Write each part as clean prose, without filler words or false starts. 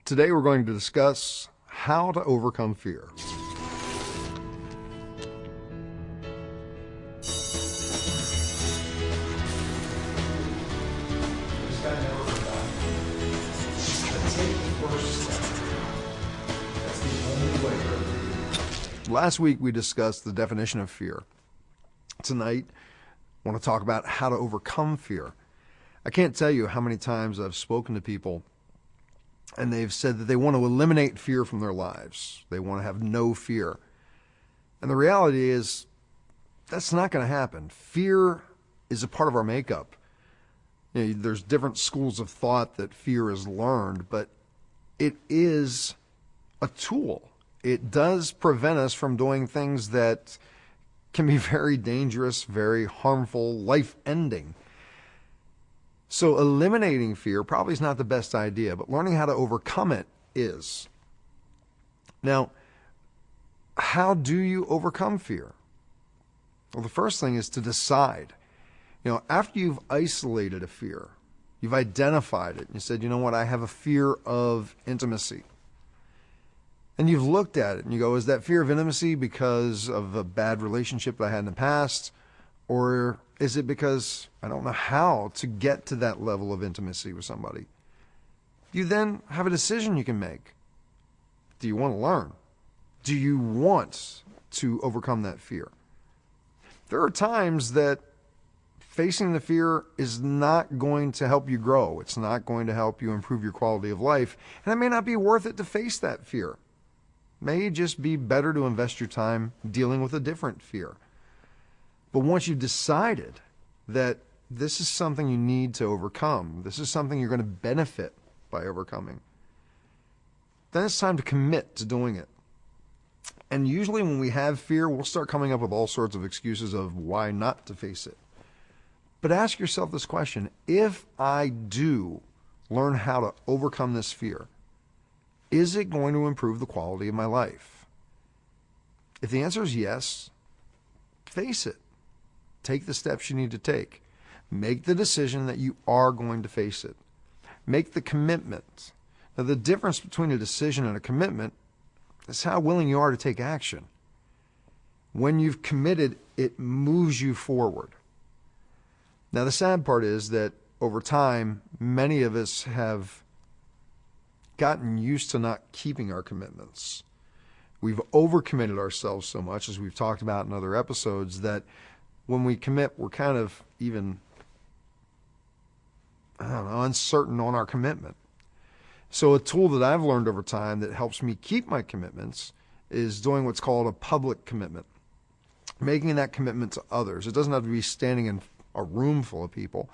Today we're going to discuss how to overcome fear. Last week we discussed the definition of fear. Tonight I want to talk about how to overcome fear. I can't tell you how many times I've spoken to people and they've said that they want to eliminate fear from their lives. They want to have no fear. And the reality is that's not going to happen. Fear is a part of our makeup. There's different schools of thought that fear is learned, but it is a tool. It does prevent us from doing things that can be very dangerous, very harmful, life-ending. So eliminating fear probably is not the best idea, but learning how to overcome it is. Now, how do you overcome fear? Well, the first thing is to decide. After you've isolated a fear, you've identified it, and you said, you know what, I have a fear of intimacy. And you've looked at it and you go, is that fear of intimacy because of a bad relationship that I had in the past? Or is it because I don't know how to get to that level of intimacy with somebody? You then have a decision you can make. Do you want to learn? Do you want to overcome that fear? There are times that facing the fear is not going to help you grow. It's not going to help you improve your quality of life. And it may not be worth it to face that fear. It may just be better to invest your time dealing with a different fear. But once you've decided that this is something you need to overcome, this is something you're going to benefit by overcoming, then it's time to commit to doing it. And usually when we have fear, we'll start coming up with all sorts of excuses of why not to face it. But ask yourself this question: if I do learn how to overcome this fear, is it going to improve the quality of my life? If the answer is yes, face it. Take the steps you need to take. Make the decision that you are going to face it. Make the commitment. Now, the difference between a decision and a commitment is how willing you are to take action. When you've committed, it moves you forward. Now, the sad part is that over time, many of us have gotten used to not keeping our commitments. We've overcommitted ourselves so much, as we've talked about in other episodes, that when we commit, we're kind of even, uncertain on our commitment. So a tool that I've learned over time that helps me keep my commitments is doing what's called a public commitment. Making that commitment to others. It doesn't have to be standing in a room full of people.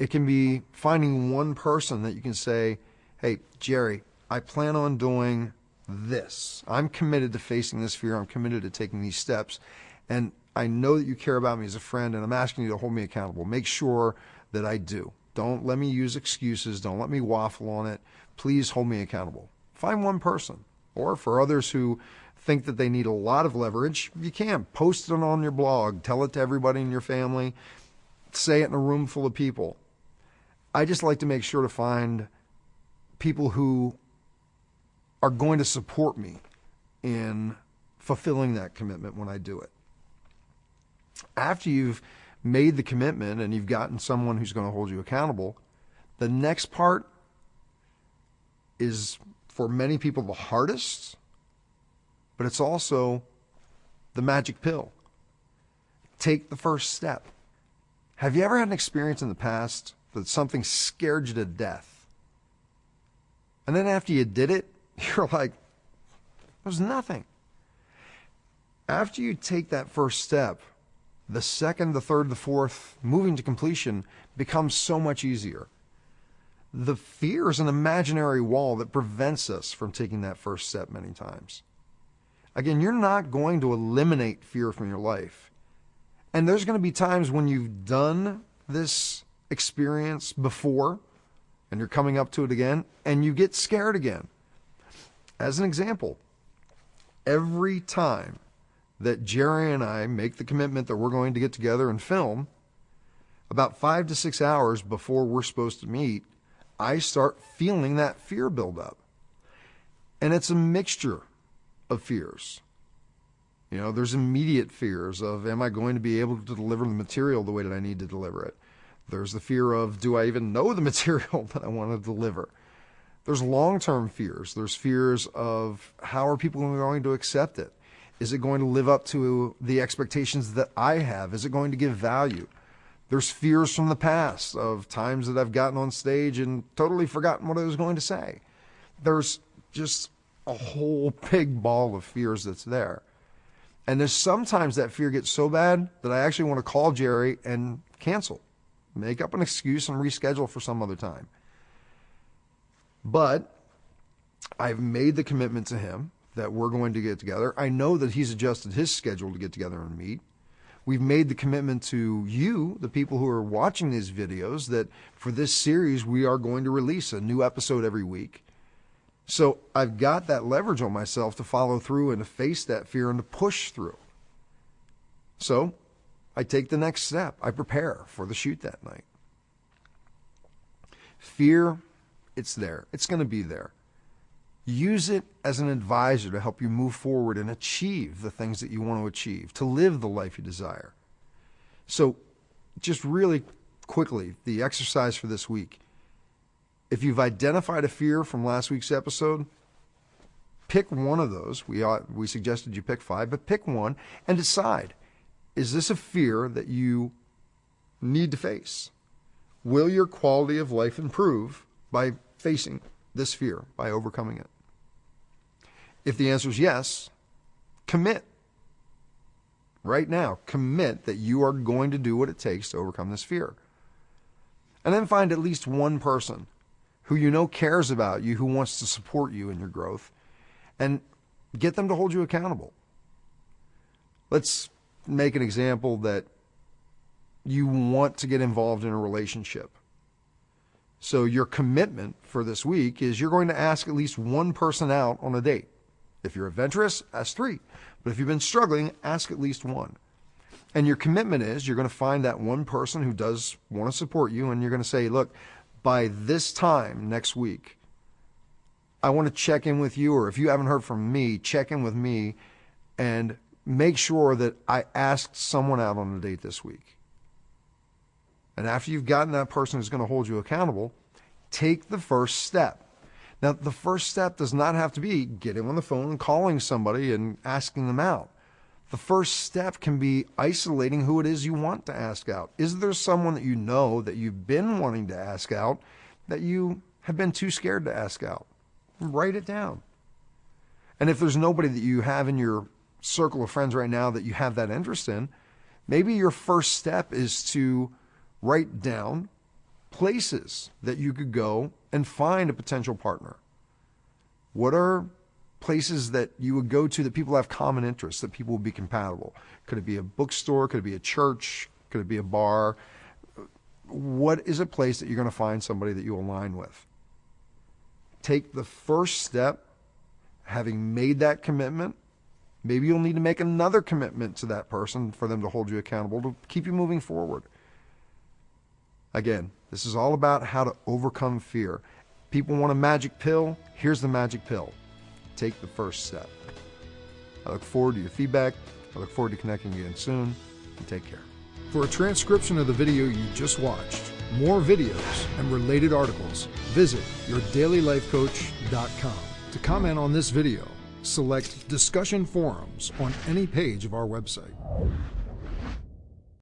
It can be finding one person that you can say, hey, Jerry, I plan on doing this. I'm committed to facing this fear. I'm committed to taking these steps. And I know that you care about me as a friend, and I'm asking you to hold me accountable. Make sure that I do. Don't let me use excuses. Don't let me waffle on it. Please hold me accountable. Find one person. Or for others who think that they need a lot of leverage, you can. Post it on your blog. Tell it to everybody in your family. Say it in a room full of people. I just like to make sure to find people who are going to support me in fulfilling that commitment when I do it. After you've made the commitment and you've gotten someone who's going to hold you accountable, the next part is, for many people, the hardest, but it's also the magic pill. Take the first step. Have you ever had an experience in the past that something scared you to death? And then after you did it, you're like, there's nothing. After you take that first step, the second, the third, the fourth, moving to completion becomes so much easier. The fear is an imaginary wall that prevents us from taking that first step many times. Again, you're not going to eliminate fear from your life. And there's going to be times when you've done this experience before and you're coming up to it again and you get scared again. As an example, every time that Jerry and I make the commitment that we're going to get together and film, about 5 to 6 hours before we're supposed to meet, I start feeling that fear build up. And it's a mixture of fears. You know, there's immediate fears of, am I going to be able to deliver the material the way that I need to deliver it? There's the fear of, do I even know the material that I want to deliver? There's long-term fears. There's fears of, how are people going to accept it? Is it going to live up to the expectations that I have? Is it going to give value? There's fears from the past of times that I've gotten on stage and totally forgotten what I was going to say. There's just a whole big ball of fears that's there. And there's sometimes that fear gets so bad that I actually want to call Jerry and cancel, make up an excuse and reschedule for some other time. But I've made the commitment to him that we're going to get together. I know that he's adjusted his schedule to get together and meet. We've made the commitment to you, the people who are watching these videos, that for this series, we are going to release a new episode every week. So I've got that leverage on myself to follow through and to face that fear and to push through. So I take the next step. I prepare for the shoot that night. Fear, it's there. It's going to be there. Use it as an advisor to help you move forward and achieve the things that you want to achieve, to live the life you desire. So just really quickly, the exercise for this week. If you've identified a fear from last week's episode, pick one of those. We suggested you pick 5, but pick one and decide, is this a fear that you need to face? Will your quality of life improve by facing this fear, by overcoming it? If the answer is yes, commit. Right now, commit that you are going to do what it takes to overcome this fear. And then find at least one person who you know cares about you, who wants to support you in your growth, and get them to hold you accountable. Let's make an example that you want to get involved in a relationship. So your commitment for this week is you're going to ask at least one person out on a date. If you're adventurous, ask 3. But if you've been struggling, ask at least 1. And your commitment is you're going to find that one person who does want to support you, and you're going to say, look, by this time next week, I want to check in with you, or if you haven't heard from me, check in with me and make sure that I asked someone out on a date this week. And after you've gotten that person who's going to hold you accountable, take the first step. Now, the first step does not have to be getting on the phone and calling somebody and asking them out. The first step can be isolating who it is you want to ask out. Is there someone that you know that you've been wanting to ask out that you have been too scared to ask out? Write it down. And if there's nobody that you have in your circle of friends right now that you have that interest in, maybe your first step is to write down places that you could go and find a potential partner. What are places that you would go to that people have common interests, that people would be compatible? Could it be a bookstore? Could it be a church? Could it be a bar? What is a place that you're going to find somebody that you align with? Take the first step, having made that commitment. Maybe you'll need to make another commitment to that person for them to hold you accountable, to keep you moving forward. Again, this is all about how to overcome fear. People want a magic pill. Here's the magic pill. Take the first step. I look forward to your feedback. I look forward to connecting again soon. And take care. For a transcription of the video you just watched, more videos, and related articles, visit yourdailylifecoach.com. To comment on this video, select Discussion Forums on any page of our website.